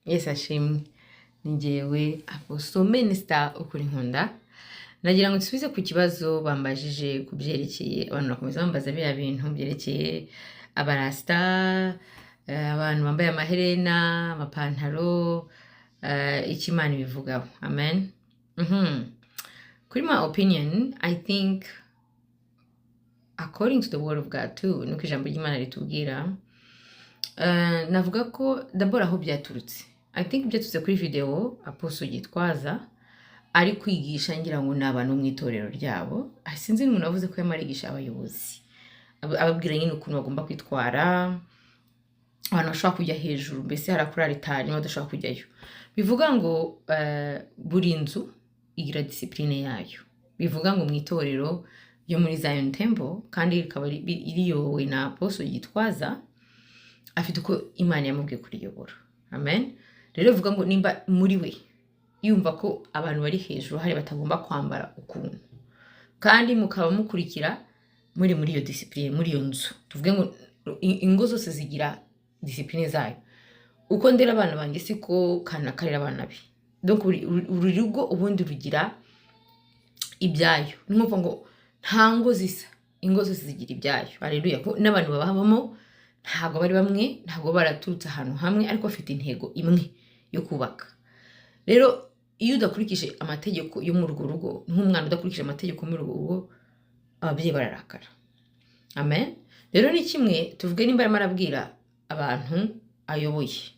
Yesu ashimwe. Ni njyewe Apostle Minister ukuri nkunda. Nagira ngo nsubize ku kibazo bambajije ku byerekeye abantu bakomeza bambaza biriya bintu byerekeye abarasta, abantu bambaye amaherena, amapantaro, icyo Imana ibivugaho. Amen. Kuri my opinion, I think according to the word of God too, nuko ijambo ry'Imana ritubwira, navuga ko d'abord aho byaturutse. I think byaturutse kuri video Apostle Gitwaza ari kwigisha ngira ngo n'abantu mu itorero ryabo. Sinzi n'umuntu avuze ko yamarigisha abayobozi. Ababwira nyine ukuntu bagomba kwitwara, abantu bashobora kujya hejuru, mbese harakuri aritani badashobora kujyayo. Bivuga ngo buri nzu igira discipline yayo. Bivuga ngo mu itorero yo muri Zion Temple kandi ikaba iriyobowe na Apostle Gitwaza, afite uko Imana yamubwiye kuriyobora. Amen. Rero bivuga ngo nimba muri we yumva ko abantu bari hejuru hari batagomba kwambara ukuntu, kandi mukaba mukurikira muri iyo discipline, muri iyo nzu. Tuvuge ngo ingo zose zigira discipline zayo. Uko ndera abana banjye siko kana karira abana be. Donc buri rugo ubundi rugira ibyayo. Numva ngo nta ngo zisa, ingo zose zigira ibyayo. Haleluya. N'abantu babamo ntabwo bari bamwe, ntabwo baraturutse ahantu hamwe, ariko bafite intego imwe yo kubaka. Rero iyo udakurikije amategeko yo mu rugo, nk'umwana udakurikije amategeko muri rugo, ababyeyi bararakara. Amen. Rero ni kimwe tuvuge nimba arimo arabwira abantu ayoboye,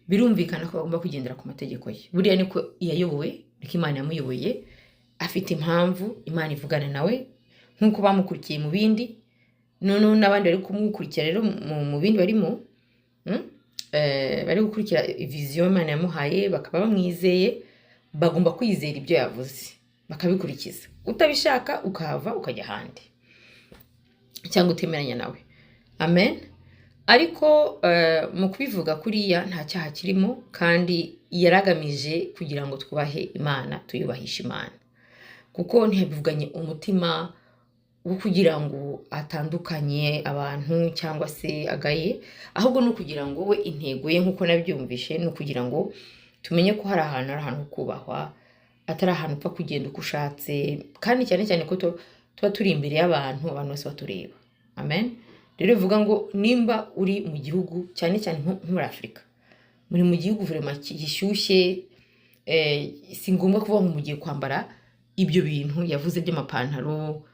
birumvikana ko bagomba kugendera ku mategeko ye. Buriya niko yayobowe, niko Imana yamuyoboye, afite impamvu Imana ivugana nawe, nk'uko bamukurikiye mu bindi, noneho n'abandi bari kumukurikira rero mu bindi barimo, bari gukurikira vision Imana yamuhaye, bakaba bamwizeye, bagomba kwizera ibyo yavuze, bakabikurikiza. Utabishaka ukahava ukajya ahandi, cyangwa utemeranya nawe. Amen. Ariko mu kubivuga kuriya nta cyaha kirimo, kandi yaragamije kugira ngo twubahe Imana, tuyubahishe Imana, kuko ntiyabivuganye umutima wo kugira ngo atandukanye abantu cyangwa se agaye, ahubwo no kugira ngo we intego ye nk'uko nabyumvishe no kugira ngo tumenye ko hari ahantu kubahwa, atari ahantu upfa kugenda uko ushatse, kandi cyane cyane ko tuba turi imbere y'abantu, abantu bose batureba. Amen. Rero bivuga ngo nimba uri mu gihugu cyane cyane nko muri Afrika, muri mu gihugu vraiment gishyushye, si ngombwa kuvuga ngo mugiye kwambara ibyo bintu yavuze by'amapantaro,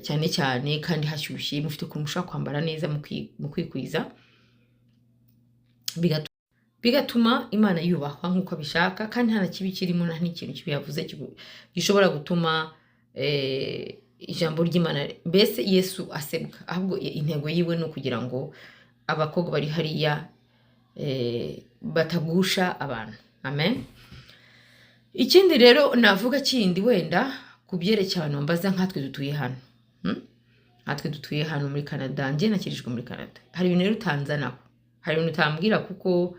cyane cyane kandi hashyushye, mufite ukuntu mushaka kwambara neza mu kwikwiza, bigatuma Imana yubahwa nk'uko abishaka, kandi nta kibi kirimo, nta n'ikintu kibi yavuze gishobora gutuma ijambo ry'Imana, mbese Yesu asebwa. Ahubwo intego yiwe no kugira ngo abakobwa bari hariya batagusha abantu. Amen. Ikindi rero navuga kindi wenda kubyerekeye abantu bambaza nkatwe dutuye hano. Natwe dutuye hano muri Canada, njye nakirijwe muri Canada. Hari ibintu rero utanzanaho, hari ibintu utambwira, kuko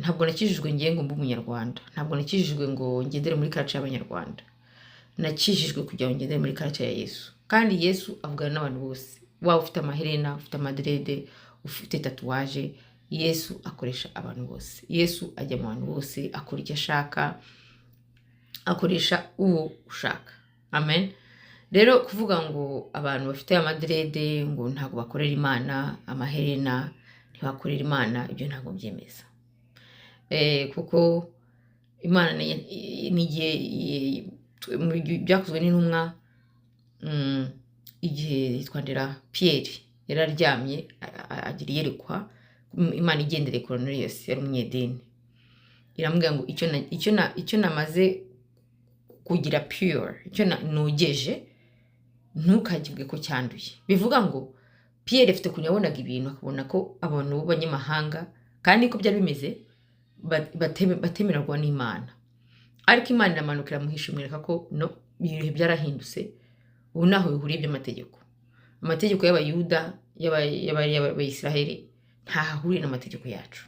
ntabwo nakijijwe ngiye ngo mbe umunyarwanda, ntabwo nakijijwe ngo ngendere muri culture y'abanyarwanda, nakijijwe kugira ngo ngendere muri culture ya Yesu. Kandi Yesu avugana n'abantu bose, waba ufite amaherena, ufite amadrede, ufite tatuwaje, Yesu akoresha abantu bose. Yesu ajya mu bantu bose, akora icyo ashaka, akoresha uwo ushaka. Amen. Rero kuvuga ngo abantu bafite amadrede ngo ntabwo bakorera Imana, amaherena ntibakorera Imana, ibyo ntabwo byemeza. Kuko Imana n'igihe byakozwe n'intumwa, igihe yitwandira Pierre yararyamye agira iyerekwa, Imana igendereye Cornelius yari umunyedini, iramubwira ngo icyo namaze kugira pure, icyo nogeje, ntukagibwe ko cyanduye. Bivuga ngo Pierre afite ukuntu yabonaga ibintu, akabona ko abantu b'abanyamahanga, kandi ko byari bimeze, batemererwa n'Imana. Ariko Imana iramanukira muhisha, imwereka ko no, ibihe byarahindutse, ubu naho bihuriye by'amategeko. Amategeko y'Abayuda, y'Abayisiraheli ntaho ahuriye n'amategeko yacu.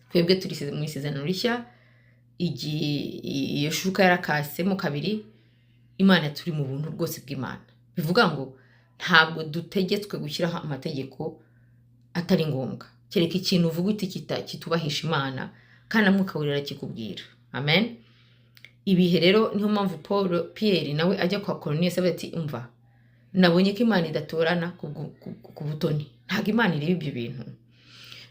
Twebwe turi mu isezerano rishya, iyo shuka yarakasemo kabiri, Imana turi mu buntu rwose bw'Imana. Bivuga ngo ntabwo dutegetswe gushyiraho amategeko atari ngombwa. kereka ikintu uvuga uti kitubahisha Imana kandi Mwuka Wera arakikubwira. Amen. Ibihe rero niho mpamvu Pierre nawe ajya kwa Cornelius avuga ati umva, nabonye ko Imana idatorana ku butoni. Ntabwo Imana ireba ibyo bintu,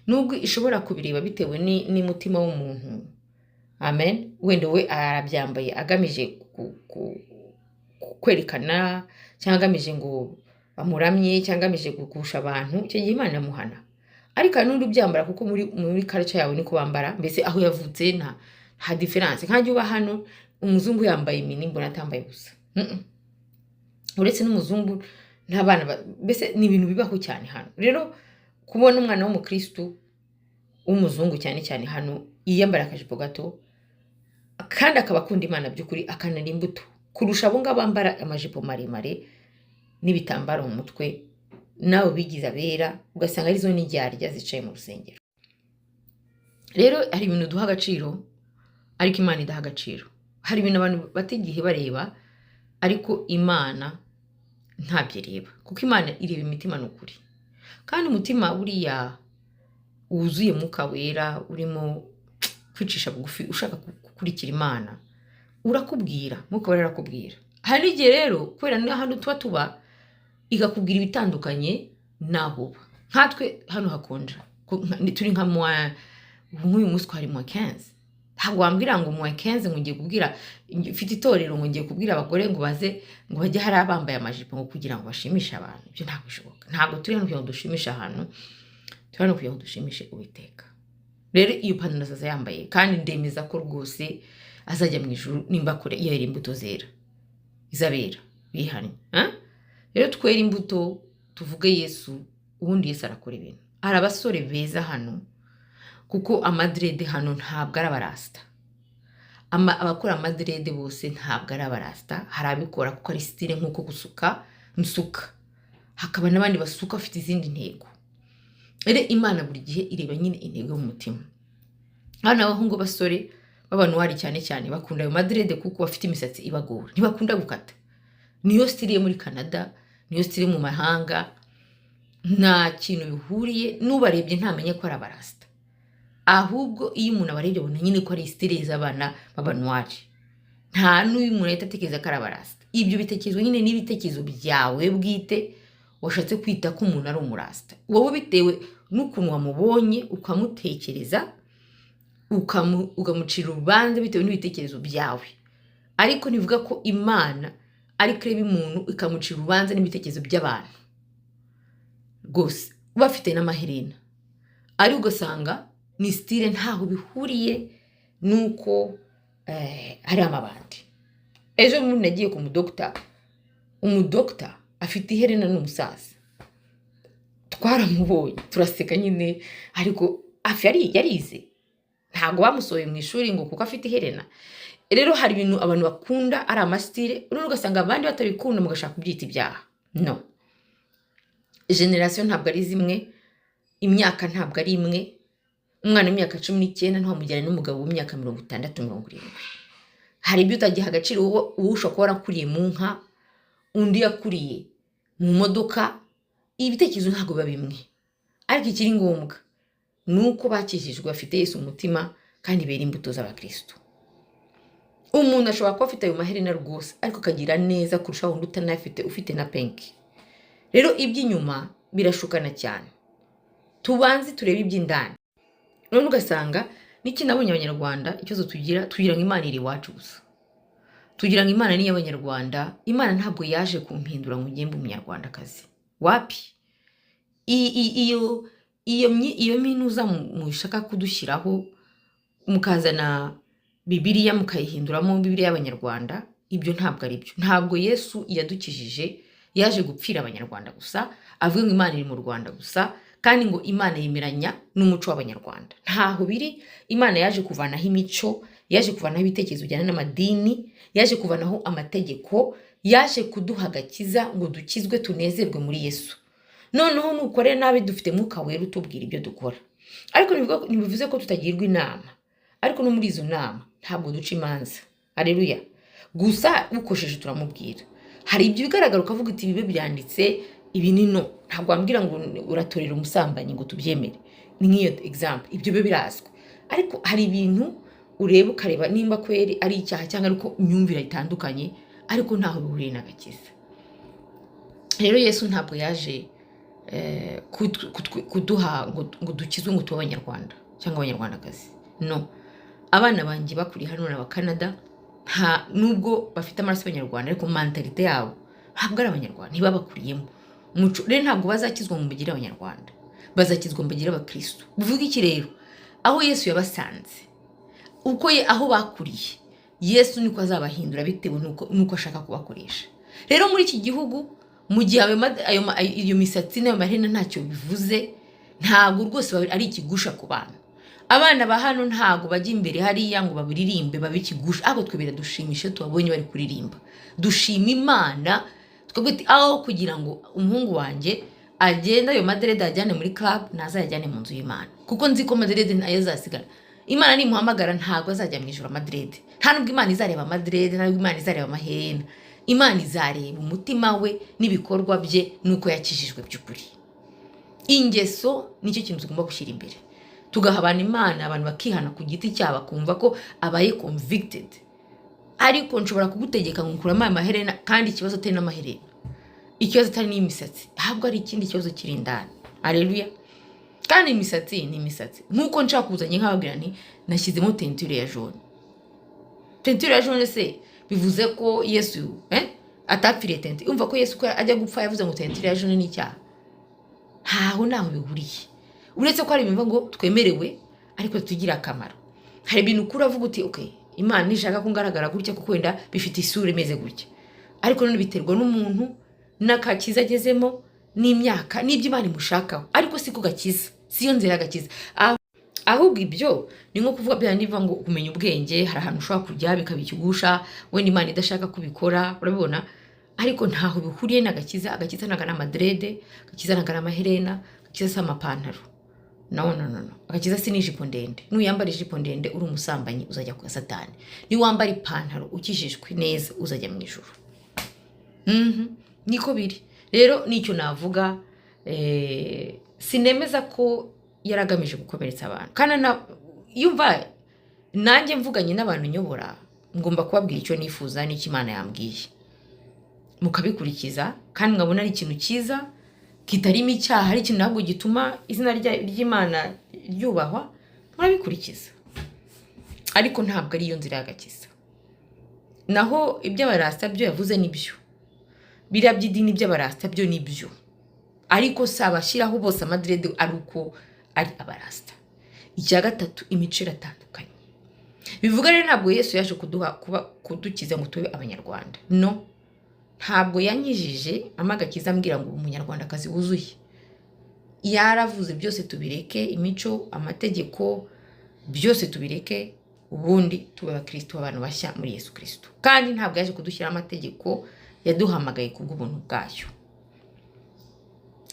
nubwo ishobora kubireba bitewe n'umutima w'umuntu. Amen. Wenda we arabyambaye agamije kwerekana cyangwa agamije ngo bamuramye cyangwa agamije gusha abantu, icyo gihe Imana yamuhana. Ariko n'undi ubyambara kuko muri culture yawe niko bambara, mbese aho yavutse nta difference. Nkanjye uba hano umuzungu yambaye mini mbona atambaye gusa. Uretse n'umuzungu n'abana, mbese ni ibintu bibaho cyane hano. Rero kubona umwana w'umukristo w'umuzungu cyane cyane hano yiyambara akajipo gato kandi akaba akunda Imana by'ukuri akanara imbuto kurusha abo ngabo bambara amajipo maremare n'ibitambaro mu mutwe, nawe bigize abera ugasanga arizo n'iryarya zicaye mu rusengero. Rero hari ibintu duha agaciro ariko Imana idaha agaciro. Hari ibintu abantu batigihe bareba ariko Imana ntabyo ireba, kuko Imana ireba imitima n'ukuri. Kandi umutima buriya wuzuye Mwuka Wera urimo kwicisha bugufi ushaka gukurikira Imana urakubwira, Mwuka Wera arakubwira. Hari igihe rero kubera n'ahantu tuba igakubwira ibitandukanye naho uba. Nkatwe hano hakonja, turi nka nk'uyu munsi twari mu 15. Ntabwo wambwira ngo mu 15 ngo ngiye kubwira mfite itorero ngo ngiye kubwira abagore ngo baze ngo bajye hari abambaye amajipo ngo kugira ngo bashimishe abantu. Ibyo ntabwo bishoboka. Ntabwo turi hano kugira ngo dushimishe ahantu, turi hano kugira ngo dushimishe Uwiteka. Rero iyo Padiri azaza yambaye, kandi ndemeza ko rwose azajya mu ijuru nimba kure yera imbuto zera izabera bihanye. Rero twera imbuto tuvuge Yesu, ubundi Yesu arakora ibintu. Hari abasore beza hano kuko amadrede hano ntabwo ari abarasta. Abakora amadrede bose ntabwo ari abarasta. Hari abikora kuko ari style nk'uko gusuka nsuka, hakaba n'abandi basuka afite izindi ntego. Rero Imana buri gihe ireba nyine intego mu mutima. Hano abahungu basore b'abantu cyane cyane bakunda ayo madrede kuko bafite imisatsi ibagora, ntibakunda gukata. Niyo style yo muri Canada, niyo style mu mahanga, nta kintu bihuriye. Nubarebye ntamenye ko ari abarasta, ahubwo iyo umuntu abarebye abona nyine ko ari style z'abana b'abantu. Nta n'uyu muntu ahita atekereza ko ari abarasta. Ibyo bitekerezo nyine n'ibitekerezo byawe bwite washatse kwita ko umuntu ari umurasta. Wowe bitewe n'ukuntu wamubonye ukamutekereza ukamucira urubanza bitewe n'ibitekerezo byawe. Ariko nivuga ko Imana ari kureba umuntu ikamucira urubanza n'ibitekerezo by'abantu. Gose bafite n'amaherena ari ugasanga ni style ntaho bihuriye nuko ari amabandi. Ejo umuntu nagiye ku umudokta afite iherena n'umusaza, twaramubonye turaseka nyine, ariko yarize, ntago bamusohoye mu ishuri ngo kuko afite iherena. Rero hari ibintu abantu bakunda ari amastyle, none ugasanga abandi batabikunda mugashaka kubyita ibyaha. No, generation ntabwo ari zimwe, imyaka ntabwo ari imwe. Umwana w'imyaka 19 ntaho mujyana n'umugabo w'imyaka 60 70. Hari ibyo utagiha agaciro. Wowe ushobora kuba warakuriye mu nka, undi yakuriye mu modoka. Ibitekerezo ntabwo biba bimwe, ariko ikiri ngombwa nuko bakijijwe bafite Yesu umutima kandi bera imbuto z'abakristo. Umuntu ashobora kuba afite ayo maherena rwose ariko kagira neza kurusha undi utanafite, ufite na penki. Rero iby'inyuma birashukana cyane. Tubanze turebe iby'indani. None ugasanga niki nabonye Abanyarwanda ikibazo tugira ngo Imana iri iwacu gusa. Tugira ngo Imana ni y'Abanyarwanda. Imana ntabwo yaje kumpindura ngo ngembe umunyarwandakazi. Wapi? Iyo minuza mushaka kudushyiraho mukazana Bibiliya mukayihinduramo Bibiliya y'Abanyarwanda, ibyo ntabwo ari byo. Ntabwo Yesu yadukijije yaje gupfira Abanyarwanda gusa, avuga ngo Imana iri mu Rwanda gusa, kandi ngo Imana yemeranya n'umuco w'Abanyarwanda. Ntaho biri. Imana yaje kuvanaho imico, yaje kuvanaho ibitekerezo bijyana n'amadini, yaje kuvanaho amategeko, yaje kuduha agakiza ngo dukizwe tunezerwe muri Yesu. Noneho nukore nabi dufite Mwuka Wera utubwira ibyo dukora. Ariko nibivuze ko tutagirwa inama, ariko no muri izo nama ntabwo duca imanza. Haleluya. Gusa ukosheje turamubwira. Hari ibyo bigaragara ukavuga uti bibe byanditse ibi ni no. Ntabwo wambwira ngo uratorera umusambanyi ngo tubyemere. ni nk'iyo example, ibyo byo birazwi. Ariko hari ibintu ureba ukareba nimba kweri ari icyaha cyangwa ariko imyumvire itandukanye, ariko ntaho bihuriye n'agakiza. Rero Yesu ntabwo yaje kuduha ngo dukizwe ngo tube abanyarwanda cyangwa abanyarwandakazi. No, abana banjye bakuriye hano n'aba Canada, nubwo bafite amaraso y'abanyarwanda ariko mentalite yabo ntabwo ari abanyarwanda, ntibabakuriyemo umuco. Rero ntabwo bazakizwa mu bagire abanyarwanda, bazakizwa mu bagire abakristo. Bivuga iki rero? Aho Yesu yabasanze, aho bakuriye, Yesu niko azabahindura bitewe nuko ashaka kubakoresha. Rero muri iki gihugu, mu gihe iyo misatsi n'ayo maherena ntacyo bivuze, ntabwo rwose ari ikigusha ku bantu. Abana ba hano ntabwo bajya imbere hariya ngo babiririmbe babikigusha, ahubwo twe biradushimisha tubabonye bari kuririmba. Dushima Imana, twebwe aho kugira ngo umuhungu wanjye agenda ayo maderede ajyane muri club, ntazayajyane mu nzu y'Imana, kuko nzi ko maderede nayo azasigara. Imana nimuhamagara ntabwo azajya mu ijuru amaderede. Nta nubwo Imana izareba amaderede, nta nubwo Imana izareba amaherena. Imana izareba umutima we n'ibikorwa bye nuko yakijijwe by'ukuri. Ingeso nicyo kintu tugomba gushyira imbere, tugahabana Imana, abantu bakihana ku giti cyabo, kumva ko abaye convicted. Ariko nshobora kugutegeka ngo nkuramo amaherena kandi ikibazo atari n'amaherena, ikibazo atari n'imisatsi, ahubwo ari ikindi kibazo kiri indani. Haleluya. Kandi imisatsi ni imisatsi. Nkuko nshaka kuzanye nk'ababwira nti nashyizemo teinture ya jaune. Teinture ya jaune se bivuze ko Yesu atapfiriye teinture. Umva ko Yesu ko ajya gupfa yavuze ngo teinture ya jaune ni icyaha? Naho bihuriye. Uretse ko hari ibintu ngo twemerewe ariko tugira akamaro. Hari ibintu ukura avuga uti okay, Imana nishaka ko ngaragara gutya kuko wenda bifite isura imeze gutya, ariko none biterwa n'umuntu n'akakiza agezemo n'imyaka n'ibyo Imana imushakaho, ariko siko gakiza, siyo nzira gakiza. Ahubwo ibyo ni nko kuvuga bya niva ngo kumenya ubwenge, hari ahantu ushobora kujya bikabikigusha wenda Imana idashaka kubikora, urabibona. Ariko ntaho bihuriye n'agakiza. Agakiza nagana amadrede, agakiza nagana amaherena, agakiza si amapantaro. No. Agakiza si n'ijipo ndende. Nuyambara ijipo ndende uri umusambanyi uzajya kwa Satani. Niwambara ipantaro ukijijwe neza uzajya mu ijuru. Niko biri. Rero nicyo navuga, sinemeza ko yaragamije gukomeretsa abantu. Kana yumva nanjye mvuganye n'abantu nyobora, ngomba kubabwira icyo nifuza n'icyo Imana yambwiye, mukabikurikiza kandi mwabona ari ikintu cyiza kitarimo icyaha, ari ikintu ntabwo gituma izina ry'Imana ryubahwa, murabikurikiza. Ariko ntabwo ari iyo nzira y'agakiza. Naho iby'abarasta byo yavuze nibyo, biriya by'idini by'abarasta byo nibyo, ariko si abashyiraho bose amadrede ari uko ari abarasta. Icya gatatu, imico iratandukanye. Bivuga rero ntabwo Yesu yaje kudukiza ngo tube abanyarwanda. No, ntabwo yanyijije amagakiza ambwira ngo umunyarwandakazi wuzuye. Yaravuze byose tubireke, imico, amategeko, byose tubireke, ubundi tube abakristo, abantu bashya muri Yesu Kristo. Kandi ntabwo yaje kudushyira amategeko, yaduhamagaye kubw'ubuntu bwayo.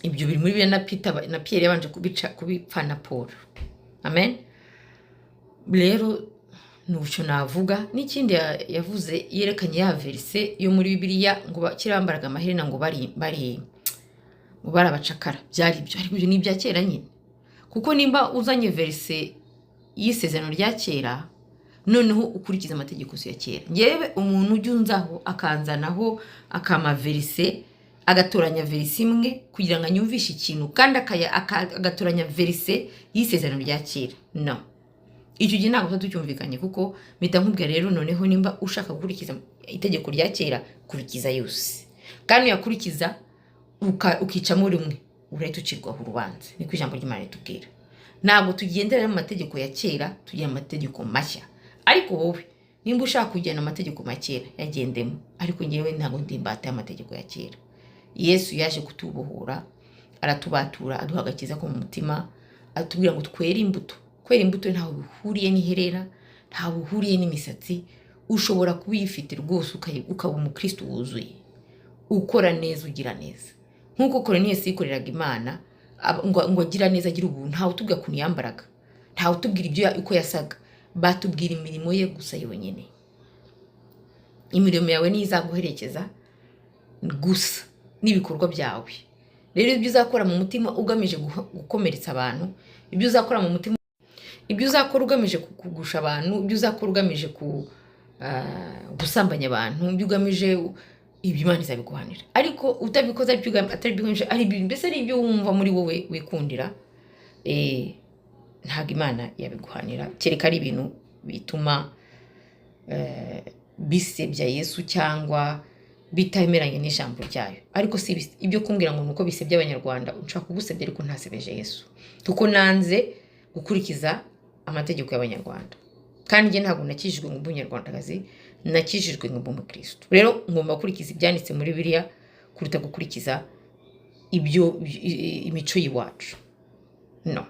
Ibyo biri muri Bibiliya na Pierre yabanje kubipfa na Paul. Amen. Rero nucyo navuga. N'ikindi yavuze yerekanye ya verse yo muri Bibiliya ngo bakirambaraga amaherena ngo bari abacakara. Byari ibyo, ariko ibyo ni ibya kera nyine. Kuko nimba uzanye verse y'isezerano rya kera, noneho ukurikiza amategeko ya kera. Ngewe umuntu ujya unzaho akanzanaho akama verse, agatoranya verse imwe kugira ngo anyumvishe ikintu, kandi agatoranya verse y'isezerano rya kera, no. Icyo gihe ntabwo tucyumvikanye, kuko mpita nkubwira rero noneho nimba ushaka gukurikiza itegeko rya kera, kurikiza yose. Kandi yakurikiza ukicamo rimwe, urahita ucirwaho urubanza. Niko ijambo ry'Imana ritubwira. Ntabwo tugendera mu mategeko ya kera, tugira amategeko mashya. Ariko wowe nimba ushaka kugenda amategeko makera, yagendemo. Ariko ngewe ntabwo ndi imbata y'amategeko ya kera. Yesu yaje kutubohora, aratubatura, aduha agakiza ko mu mutima, atubwira ngo twere imbuto. Kwera imbuto ntaho bihuriye n'iherera, ntaho bihuriye n'imisatsi. Ushobora kubifite rwose ukaba umukristo wuzuye, ukora neza, ugira neza. Nkuko Kornelius yikoreraga Imana, ngo agira neza, agira ubuntu. Ntawe utubwira ukuntu yambaraga, ntawe utubwira ibyo uko yasaga, batubwira imirimo ye gusa yonyine. Imirimo yawe ni izaguherekeza gusa n'ibikorwa byawe. Rero ibyo uzakora mu mutima ugamije gukomeretsa abantu, ibyo uzakora mu mutima, ibyo uzakora ugamije kugusha abantu, ibyo uzakora ugamije gusambanya abantu, ibyo ugamije ibyo Imana izabiguhanira. Ariko utabikoze atari byo ari mbese ari ibyo wumva muri wowe wikundira, ntabwo Imana yabiguhanira, kereka ari ibintu bituma bisebya Yesu cyangwa bitameranye n'ijambo ryayo. Ariko si ibyo kumbwira ngo nuko bisebya abanyarwanda unshaka kugusebya ariko ntasebeje Yesu, kuko nanze gukurikiza amategeko y'abanyarwanda. Kandi njye ntabwo nakijijwe ngo umunyarwandakazi, nakijijwe ngo umukristo. Rero ngomba gukurikiza ibyanditse muri Bibiliya kuruta gukurikiza ibyo imico y'iwacu. No.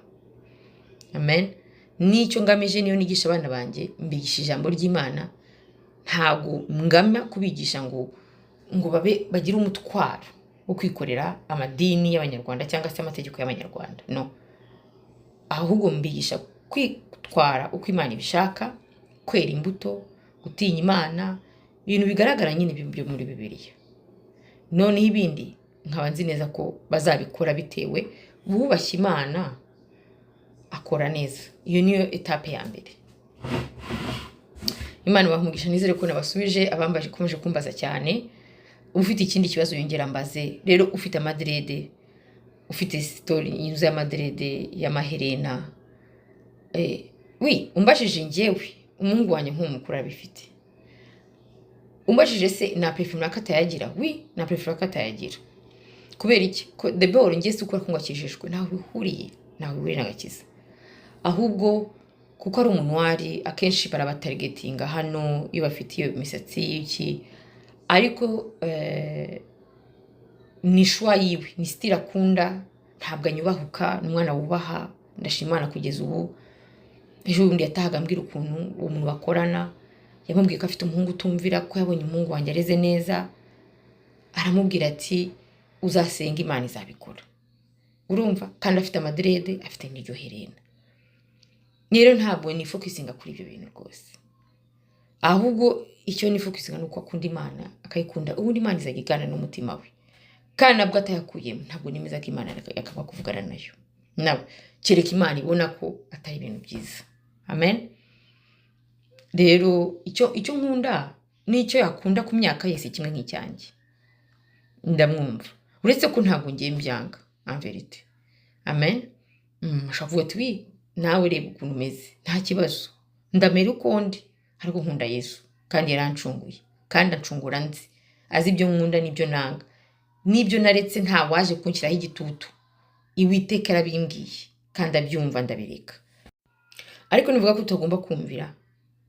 Amen. Nicyo ngamije niyo nigisha abana banjye, mbigisha ijambo ry'Imana. Ntabwo ngama kubigisha ngo bagire umutwaro wo kwikorera amadini y'abanyarwanda cyangwa se amategeko y'abanyarwanda. No. Ahubwo mbigisha kwitwara uko Imana ibishaka, kwera imbuto, gutinya Imana, ibintu bigaragara nyine byo muri Bibiliya. Noneho ibindi nkaba nzi neza ko bazabikora bitewe bubashye Imana, akora neza. Iyo niyo etape ya mbere. Imana bahumugisha, nizere ko nabasubije. Abambaje komeje kumbaza cyane, ufite ikindi kibazo yongera mbaze. Rero ufite amadrede, ufite story yuzuye amadrede y'amaherena, umbajije njyewe umuhungu wanjye nk'umukuru abifite, umbajije se na prefer akatayagira, na prefer akatayagira. Kubera iki? The ball ngiye ukora ko ngakijijwe, naho bihuriye n'agakiza. Ahubwo kuko ari umuntu wari akenshi barabatargetinga hano iyo bafite iyo misatsi y'iki, ariko ni shwa yiwe, ni style akunda, ntabwo anyubahuka, n'umwana wubaha, ndashimana kugeza ubu. Ejo bundi yatahaga ambwira ukuntu umuntu bakorana yamubwiye ko afite umuhungu utumvira, ko yabonye umuhungu wanjye areze neza, aramubwira ati uzasenga Imana izabikora. Urumva? Kandi afite amadrede, afite n'iryo herena. Rero ntabwo ni focusinga kuri ibyo bintu rwose, ahubwo icyo ni focusinga nuko akunda Imana, akayikunda, ubundi Imana izagigana n'umutima we. Kandi nabwo atayakuyemo, ntabwo nimeza ko Imana yakaba kuvugana nayo, nawe kereka Imana ibona ko atari ibintu byiza. Amen. Rero icyo nkunda n'icyo yakunda ku myaka yese kimwe nk'icyanjye, ndamwumva. Uretse ko ntabwo ngiye mbyanga en vérité. Amen. Shavuga ati nawe reba ukuntu umeze, nta kibazo, ndamera uko ndi, ariko nkunda Yesu kandi yarancunguye, kandi ancungura nzi, azi ibyo nkunda n'ibyo nanga, n'ibyo naretse nta waje kunshyiraho igitutu. Uwiteka arabimbwiye kandi abyumva, ndabireka. Ariko nivuga ko utagomba kumvira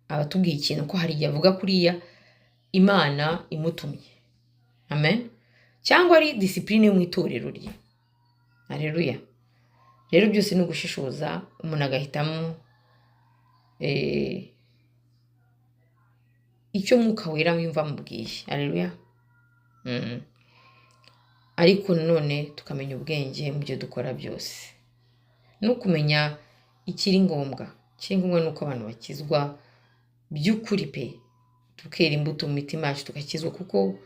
abatubwiye ikintu ko hari igihe avuga kuriya Imana imutumye. Amen. Cyangwa ari discipline mu itorero rye. Haleluya. Rero byose ni ugushishoza, umuntu agahitamo icyo Mwuka Wera wimva mubwiye. Haleluya. Ariko none tukamenya ubwenge mu byo dukora byose, no kumenya ikiri ngombwa. Kiri ngombwa nuko abantu bakizwa by'ukuri pe, tukera imbuto mu mitima yacu tukakizwa, kuko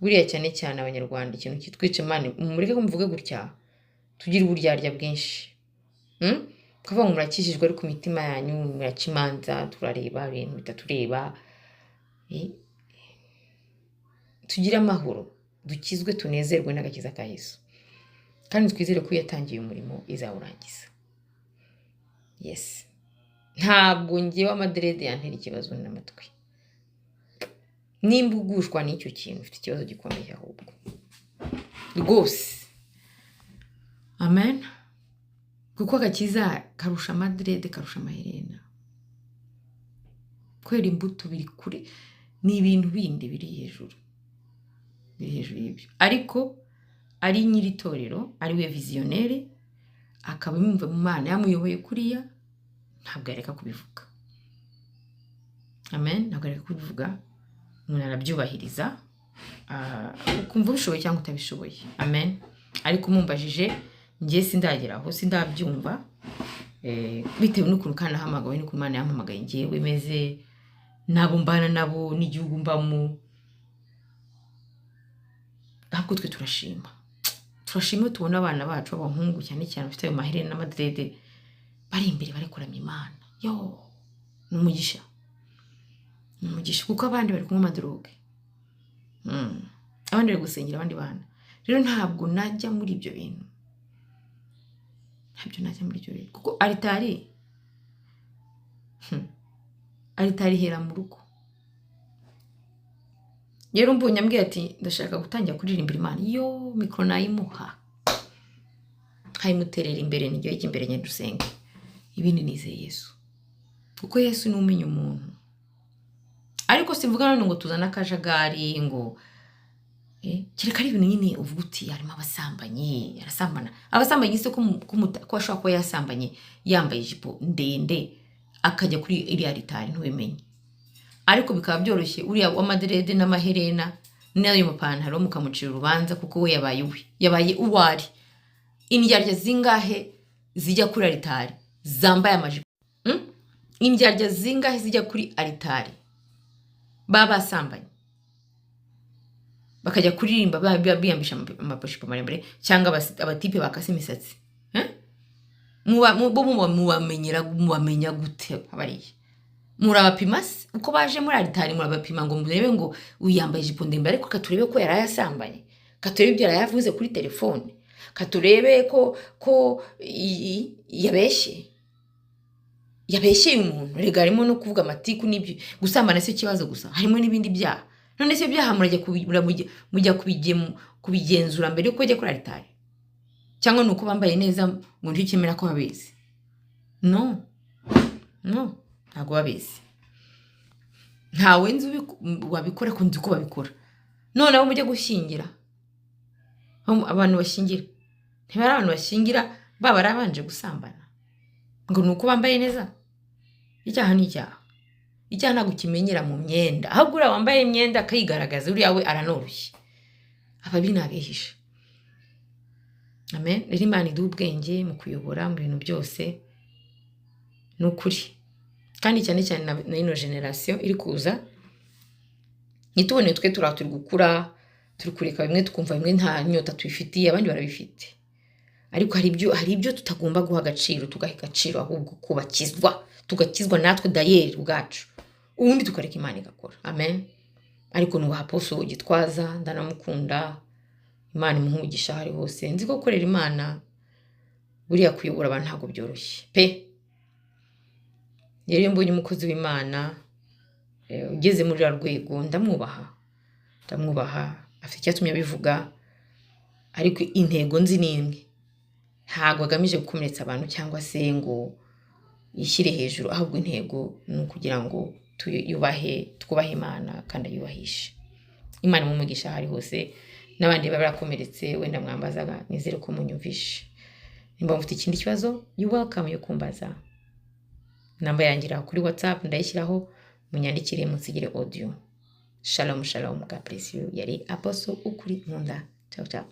buriya cyane cyane abanyarwanda ikintu kitwica Imana, mureke ko mvuge gutya, tugira uburyarya bwinshi. Kuvuga ngo murakijijwe ariko imitima yanyu muraca imanza, turareba ibintu bitatureba. Tugire amahoro, dukizwe, tunezerwe n'agakiza ka Yesu, kandi twizere ko yatangiye umurimo izawurangiza. Yes. Ntabwo ngewe amadrede yantera ikibazo n'amatwi. Nimba ugushwa n'icyo kintu ufite ikibazo gikomeye ahubwo rwose. Amen. Kuko agakiza karusha amadrede, karusha amaherena. Kwera imbuto biri kuri, ni ibintu bindi biri hejuru, y'ibyo. Ariko ari nyiri itorero, ari we visionnaire, akaba yumva mu Mana yamuyoboye kuriya, ntabwo yareka kubivuga. Amen. Ntabwo yareka kubivuga, umuntu arabyubahiriza, ukumva ubishoboye cyangwa utabishoboye. Amen. Ariko mumbajije njye sindageraho, sindabyumva, bitewe n'ukuntu kana hamagawe n'ukuntu Imana yampamagaye njyewe meze, nabo mbana nabo, n'igihugu mbamo. Ahubwo twe turashima tubona abana bacu b'abahungu cyane cyane bafite ayo maherena n'amadrede, bari imbere bari kuramya Imana. Yo, ni umugisha kuko abandi bari kunywa amadroge, abandi bari gusengera abandi bana. Rero ntabwo najya muri ibyo bintu, kuko aritari hera mu rugo. Rero mbonye ambwiye ati ndashaka gutangira kuririmbira Imana, yo mikoro nayimuha nkayimuterera imbere, niryo yijya imbere nyine dusenge, ibindi nizeye Yesu, kuko Yesu ni umenya umuntu. Ariko simvuga none ngo tuzana akajagari ngo kereka ari ibintu nyine uvuga uti harimo abasambanyi, arasambana. Abasambanyi se ko ashobora kuba yasambanye yambaye ijipo ndende akajya kuri iriya ritari ntubimenye. Ariko bikaba byoroshye uriya w'amaderede n'amaherena n'ayo mapantaro mukamucira urubanza kuko we yabaye uwari. Indyarya zingahe zijya kuri aritari zambaye amajipo? Indyarya zingahe zijya kuri aritari baba basambanye bakajya kuririmba biyambisha amajipo maremare, cyangwa abatipe bakase imisatsi? Mubamenya gute abariye? Murabapima se uko baje muri aritari? Murabapima ngo murebe ngo uyambaye ijipo ndende, ariko katurebe ko yarayasambanye, katurebe ibyo yarayavuze kuri telefone, katurebe ko yabeshye umuntu. Rega harimo no kuvuga amatiku n'ibyo. Gusambana si ikibazo gusa, harimo n'ibindi byaha. None se ibyaha mujya kubigenzura mbere yuko ujya kuri aritari? Cyangwa nuko bambaye neza ngo ntikemera ko babizi? No, ntabwo babizi. Ntawe nzi wabikora ko nzi ko babikora. None abo mujya gushyingira, abantu bashyingira, ntibari abantu bashyingira baba barabanje gusambana ngo nuko bambaye neza? Icyaha ni icyaha. Icyaha ntabwo kimenyera mu myenda, ahubwo uriya wambaye imyenda akayigaragaza, uriya we aranoroshye. Ababi nabihisha. Amen. Rero Imana iduha ubwenge mu kuyobora mu bintu byose, ni ukuri. Kandi cyane cyane na ino generation iri kuza, nitubone twe turi gukura, turi kureka bimwe tukumva bimwe nta nyota tubifitiye, abandi barabifite. Ariko hari ibyo tutagomba guha agaciro, tugaha agaciro ahubwo tugakizwa natwe dayeri ubwacu, ubundi tukareka Imana igakora. Amen. Ariko nubaha Apostle Gitwaza, ndanamukunda. Imana imuhe umugisha hari hose. Nzi ko gukorera Imana buriya kuyobora abantu ntabwo byoroshye pe. Rero mbonye umukozi w'Imana ugeze muri rwego, ndamwubaha, afite icyatumye abivuga. Ariko intego nzi ni imwe, ntabwo agamije gukomeretsa abantu cyangwa se ngo yishyire hejuru, ahubwo intego ni ukugira ngo twubahe Imana kandi ayubahishe. Imana imumugisha hari hose. N'abandi barakomeretse wenda mwambazaga, nizere ko munyumvishe. Nimba mufite ikindi kibazo, you welcome yo kumbaza. Namba yangira kuri WhatsApp ndayishyiraho, munyandikire musigire audio. Shalom, God bless you. Yari Apostle ukuri nkunda. Ciao.